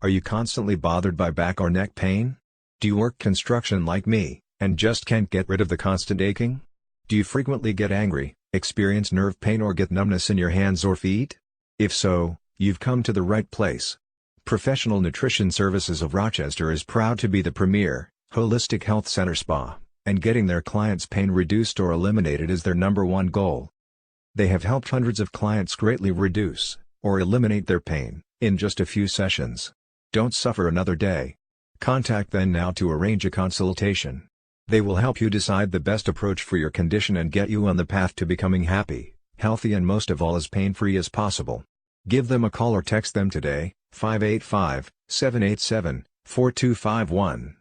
Are you constantly bothered by back or neck pain? Do you work construction like me, and just can't get rid of the constant aching? Do you frequently get angry, experience nerve pain or get numbness in your hands or feet? If so, you've come to the right place. Professional Nutrition Services of Rochester is proud to be the premier, holistic health center spa, and getting their clients' pain reduced or eliminated is their #1 goal. They have helped hundreds of clients greatly reduce, or eliminate their pain, in just a few sessions. Don't suffer another day. Contact them now to arrange a consultation. They will help you decide the best approach for your condition and get you on the path to becoming happy, healthy and most of all as pain-free as possible. Give them a call or text them today, 585-787-4251.